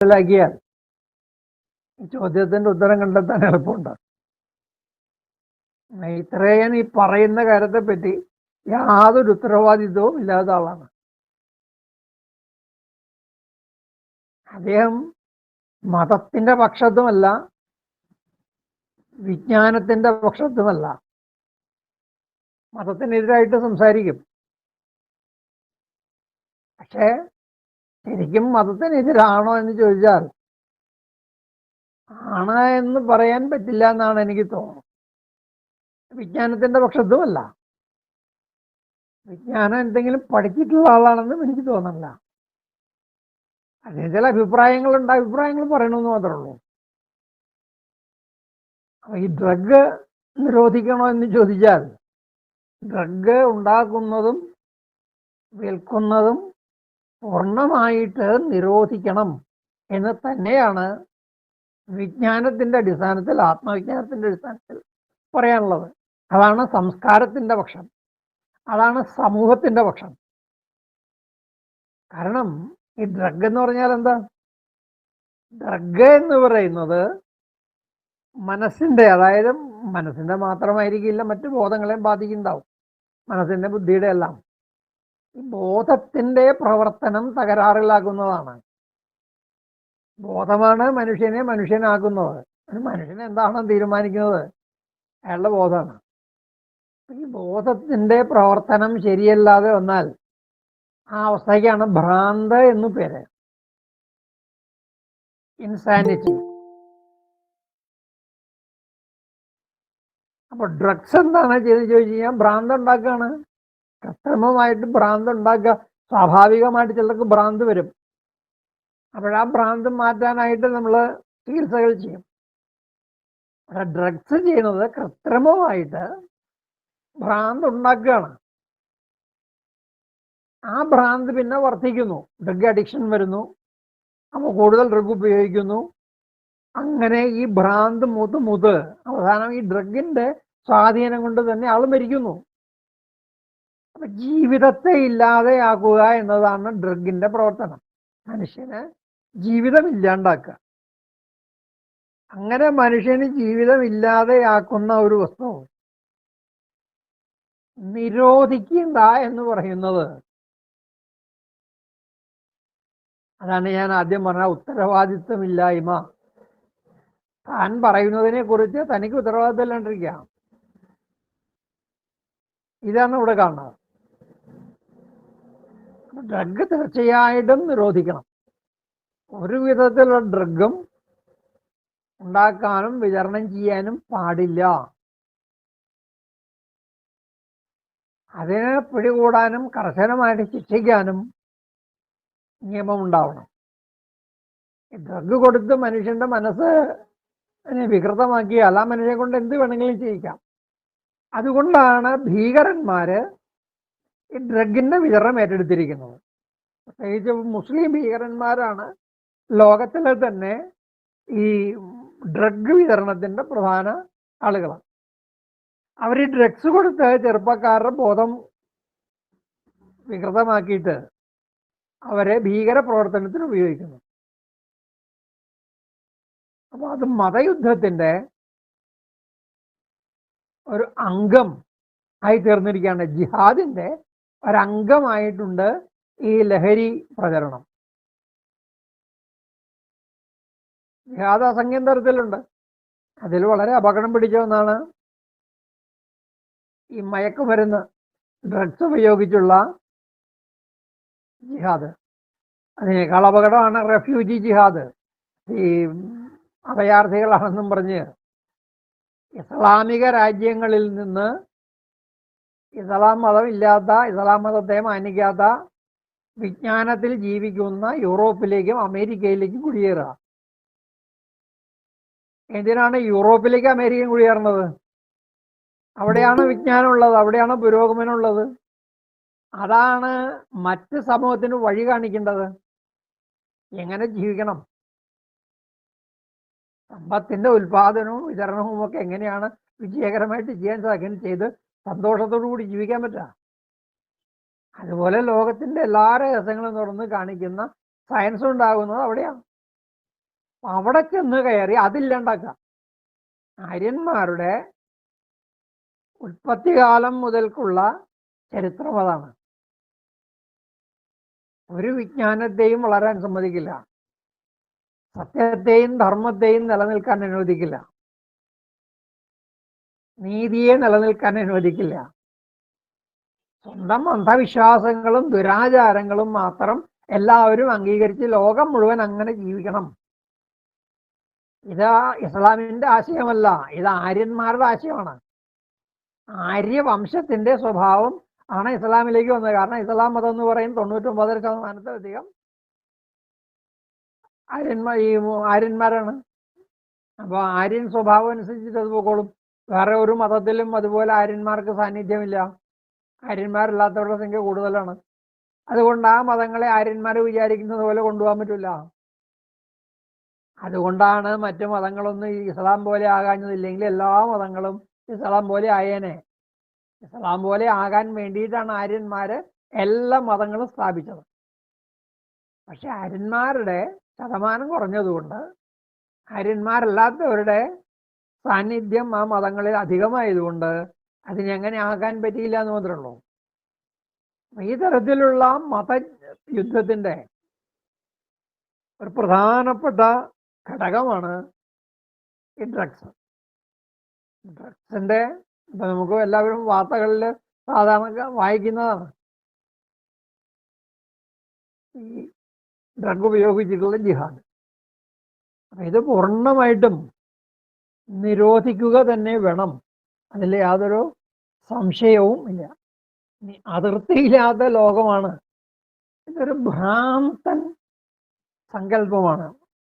മനസ്സിലാക്കിയാൽ ഈ ചോദ്യത്തിന്റെ ഉത്തരം കണ്ടെത്താൻ എളുപ്പമുണ്ട്. മൈത്രേയൻ ഈ പറയുന്ന കാര്യത്തെ പറ്റി യാതൊരു ഉത്തരവാദിത്വവും ഇല്ലാത്ത ആളാണ്. അദ്ദേഹം മതത്തിന്റെ പക്ഷത്തുമല്ല, വിജ്ഞാനത്തിന്റെ പക്ഷത്തുമല്ല. മതത്തിനെതിരായിട്ട് സംസാരിക്കും, പക്ഷേ ശരിക്കും മതത്തിനെതിരാണോ എന്ന് ചോദിച്ചാൽ ആണ് എന്ന് പറയാൻ പറ്റില്ല എന്നാണ് എനിക്ക് തോന്നുന്നത്. വിജ്ഞാനത്തിന്റെ പക്ഷത്തുമല്ല. വിജ്ഞാനം എന്തെങ്കിലും പഠിച്ചിട്ടുള്ള ആളാണെന്നും എനിക്ക് തോന്നണില്ല. അതിന് ചില അഭിപ്രായങ്ങളുണ്ട്, അഭിപ്രായങ്ങൾ പറയണമെന്ന് മാത്രമേ ഉള്ളൂ. അപ്പൊ ഈ ഡ്രഗ് നിരോധിക്കണോ എന്ന് ചോദിച്ചാൽ ഡ്രഗ് ഉണ്ടാക്കുന്നതും വിൽക്കുന്നതും പൂർണ്ണമായിട്ട് നിരോധിക്കണം എന്ന് തന്നെയാണ് വിജ്ഞാനത്തിന്റെ അടിസ്ഥാനത്തിൽ, ആത്മവിജ്ഞാനത്തിന്റെ അടിസ്ഥാനത്തിൽ പറയാനുള്ളത്. അതാണ് സംസ്കാരത്തിന്റെ പക്ഷം, അതാണ് സമൂഹത്തിന്റെ പക്ഷം. കാരണം ഈ ഡ്രഗ് എന്ന് പറഞ്ഞാൽ എന്താ? ഡ്രഗ് എന്ന് പറയുന്നത് മനസ്സിന്റെ, അതായത് മനസ്സിന്റെ മാത്രമായിരിക്കില്ല, മറ്റു ബോധങ്ങളെയും ബാധിക്കുന്നുണ്ടാവും, മനസ്സിന്റെ ബുദ്ധിയുടെ എല്ലാം. ഈ ബോധത്തിന്റെ പ്രവർത്തനം തകരാറിലാക്കുന്നതാണ്. ബോധമാണ് മനുഷ്യനെ മനുഷ്യനാക്കുന്നത്. മനുഷ്യൻ എന്താണെന്ന് തീരുമാനിക്കുന്നത് അയാളുടെ ബോധമാണ്. ഈ ബോധത്തിന്റെ പ്രവർത്തനം ശരിയല്ലാതെ വന്നാൽ ആ അവസ്ഥയ്ക്കാണ് ഭ്രാന്ത് എന്നു പേര്, ഇൻസാനിറ്റി. അപ്പൊ ഡ്രഗ്സ് എന്താണ് ചെയ്തെന്ന് ചോദിച്ചു കഴിഞ്ഞാൽ ഭ്രാന്ത് ഉണ്ടാക്കുകയാണ്. കൃത്രിമമായിട്ട് ഭ്രാന്ത് ഉണ്ടാക്കുക. സ്വാഭാവികമായിട്ട് ചിലർക്ക് ഭ്രാന്ത് വരും. അപ്പോഴാ ഭ്രാന്ത് മാറ്റാനായിട്ട് നമ്മൾ ചികിത്സകൾ ചെയ്യും. പക്ഷെ ഡ്രഗ്സ് ചെയ്യുന്നത് കൃത്രിമമായിട്ട് ഭ്രാന്ത് ഉണ്ടാക്കുകയാണ്. ആ ഭ്രാന്ത് പിന്നെ വർദ്ധിക്കുന്നു, ഡ്രഗ് അഡിക്ഷൻ വരുന്നു, അപ്പോൾ കൂടുതൽ ഡ്രഗ് ഉപയോഗിക്കുന്നു. അങ്ങനെ ഈ ഭ്രാന്ത് മൂത്ത് അവസാനം ഈ ഡ്രഗിന്റെ സ്വാധീനം കൊണ്ട് തന്നെ ആൾ മരിക്കുന്നു. അപ്പൊ ജീവിതത്തെ ഇല്ലാതെയാക്കുക എന്നതാണ് ഡ്രഗിന്റെ പ്രവർത്തനം. മനുഷ്യന് ജീവിതം ഇല്ലാണ്ടാക്കുക. അങ്ങനെ മനുഷ്യന് ജീവിതം ഇല്ലാതെയാക്കുന്ന ഒരു വസ്തു നിരോധിക്കണ്ട എന്ന് പറയുന്നത്, അതാണ് ഞാൻ ആദ്യം പറഞ്ഞ ഉത്തരവാദിത്വമില്ലായ്മ. താൻ പറയുന്നതിനെ കുറിച്ച് തനിക്ക് ഉത്തരവാദിത്വം ഇല്ലാണ്ടിരിക്കുക. ഇതാണ് ഇവിടെ കാണുന്നത്. ഡ്രഗ് തീർച്ചയായിട്ടും നിരോധിക്കണം. ഒരു വിധത്തിലുള്ള ഡ്രഗും ഉണ്ടാക്കാനും വിതരണം ചെയ്യാനും പാടില്ല. അതിനെ പിടികൂടാനും കർശനമായിട്ട് ശിക്ഷിക്കാനും നിയമമുണ്ടാവണം. ഡ്രഗ് കൊടുത്ത് മനുഷ്യന്റെ മനസ്സ് വികൃതമാക്കിയാൽ ആ മനുഷ്യനെ കൊണ്ട് എന്ത് വേണമെങ്കിലും ചെയ്യിക്കാം. അതുകൊണ്ടാണ് ഭീകരന്മാര് ഈ ഡ്രഗിന്റെ വിതരണം ഏറ്റെടുത്തിരിക്കുന്നത്. പ്രത്യേകിച്ച് മുസ്ലിം ഭീകരന്മാരാണ് ലോകത്തിലെ തന്നെ ഈ ഡ്രഗ് വിതരണത്തിന്റെ പ്രധാന ആളുകളാണ്. അവർ ഈ ഡ്രഗ്സ് കൊടുത്ത് ചെറുപ്പക്കാരുടെ ബോധം വികൃതമാക്കിയിട്ട് അവരെ ഭീകര പ്രവർത്തനത്തിന് ഉപയോഗിക്കുന്നു. അപ്പൊ അത് മതയുദ്ധത്തിന്റെ ഒരു അംഗം ആയി തീർന്നിരിക്കുകയാണ്. ജിഹാദിന്റെ ഒരംഗമായിട്ടുണ്ട് ഈ ലഹരി പ്രചരണം. ജിഹാദ് അസംഖ്യം തരത്തിലുണ്ട്. അതിൽ വളരെ അപകടം പിടിച്ച ഒന്നാണ് ഈ മയക്കുമരുന്ന്, ഡ്രഗ്സ് ഉപയോഗിച്ചുള്ള ജിഹാദ്. അതിനേക്കാൾ അപകടമാണ് റെഫ്യൂജി ജിഹാദ്. ഈ അഭയാർത്ഥികളാണെന്നും പറഞ്ഞ് ഇസ്ലാമിക രാജ്യങ്ങളിൽ നിന്ന് ഇസ്ലാം മതമില്ലാത്ത, ഇസ്ലാം മതത്തെ മാനിക്കാത്ത, വിജ്ഞാനത്തിൽ ജീവിക്കുന്ന യൂറോപ്പിലേക്കും അമേരിക്കയിലേക്കും കുടിയേറുക. എന്തിനാണ് യൂറോപ്പിലേക്ക് അമേരിക്കൻ കുടിയേറുന്നത്? അവിടെയാണ് വിജ്ഞാനമുള്ളത്, അവിടെയാണ് പുരോഗമനമുള്ളത്. അതാണ് മറ്റ് സമൂഹത്തിന് വഴി കാണിക്കേണ്ടത്. എങ്ങനെ ജീവിക്കണം, സമ്പത്തിന്റെ ഉൽപാദനവും വിതരണവും ഒക്കെ എങ്ങനെയാണ് വിജയകരമായിട്ട് ചെയ്യാൻ സാധിക്കും, ചെയ്ത് സന്തോഷത്തോടു കൂടി ജീവിക്കാൻ പറ്റുക. അതുപോലെ ലോകത്തിന്റെ എല്ലാ രഹസ്യങ്ങളും തുറന്ന് കാണിക്കുന്ന സയൻസ് ഉണ്ടാകുന്നത് അവിടെയാണ്. അവിടെ ചെന്ന് കയറി അതില്ലാണ്ടാക്കുക. ആര്യന്മാരുടെ ഉൽപ്പത്തികാലം മുതൽക്കുള്ള ചരിത്രം അതാണ്. ഒരു വിജ്ഞാനത്തെയും വളരാൻ സമ്മതിക്കില്ല, സത്യത്തെയും ധർമ്മത്തെയും നിലനിൽക്കാൻ അനുവദിക്കില്ല, നീതിയെ നിലനിൽക്കാൻ അനുവദിക്കില്ല. സ്വന്തം അന്ധവിശ്വാസങ്ങളും ദുരാചാരങ്ങളും മാത്രം എല്ലാവരും അംഗീകരിച്ച് ലോകം മുഴുവൻ അങ്ങനെ ജീവിക്കണം. ഇത് ഇസ്ലാമിന്റെ ആശയമല്ല, ഇത് ആര്യന്മാരുടെ ആശയമാണ്. ആര്യവംശത്തിന്റെ സ്വഭാവം ആണ് ഇസ്ലാമിലേക്ക് വന്നത്. കാരണം ഇസ്ലാം മതം എന്ന് പറയും 99% ആര്യന്മാരാണ്. അപ്പോൾ ആര്യൻ സ്വഭാവം അനുസരിച്ചിട്ട് അത് പോയിക്കോളും. വേറെ ഒരു മതത്തിലും അതുപോലെ ആര്യന്മാർക്ക് സാന്നിധ്യമില്ല. ആര്യന്മാരില്ലാത്തവരുടെ സംഖ്യ കൂടുതലാണ്. അതുകൊണ്ട് ആ മതങ്ങളെ ആര്യന്മാരെ വിചാരിക്കുന്നത് പോലെ കൊണ്ടുപോകാൻ പറ്റില്ല. അതുകൊണ്ടാണ് മറ്റു മതങ്ങളൊന്നും ഇസ്ലാം പോലെ ആകാഞ്ഞതില്ലെങ്കിൽ എല്ലാ മതങ്ങളും ഇസ്ലാം പോലെ ആയേനെ. ഇസ്ലാം പോലെ ആകാൻ വേണ്ടിയിട്ടാണ് ആര്യന്മാര് എല്ലാ മതങ്ങളും സ്ഥാപിച്ചത്. പക്ഷെ ആര്യന്മാരുടെ ശതമാനം കുറഞ്ഞതുകൊണ്ട് ആര്യന്മാരല്ലാത്തവരുടെ സാന്നിധ്യം ആ മതങ്ങളിൽ അധികമായതുകൊണ്ട് അതിനെങ്ങനെ ആകാൻ പറ്റിയില്ല എന്ന് മാത്രമേ ഉള്ളൂ. ഈ തരത്തിലുള്ള മതയുദ്ധത്തിന്റെ ഒരു പ്രധാനപ്പെട്ട ഘടകമാണ് ഈ ഡ്രഗ്സ്. ഡ്രഗ്സിന്റെ ഇപ്പൊ നമുക്ക് എല്ലാവരും വാർത്തകളിൽ സാധാരണ വായിക്കുന്നതാണ് ഈ ഡ്രഗ് ഉപയോഗിച്ചിട്ടുള്ള ജിഹാദ്. അപ്പൊ ഇത് പൂർണ്ണമായിട്ടും നിരോധിക്കുക തന്നെ വേണം, അതിൽ യാതൊരു സംശയവും ഇല്ല. അതിർത്തിയില്ലാത്ത ലോകമാണ്. ഇതൊരു ഭ്രാന്തൻ സങ്കല്പമാണ്.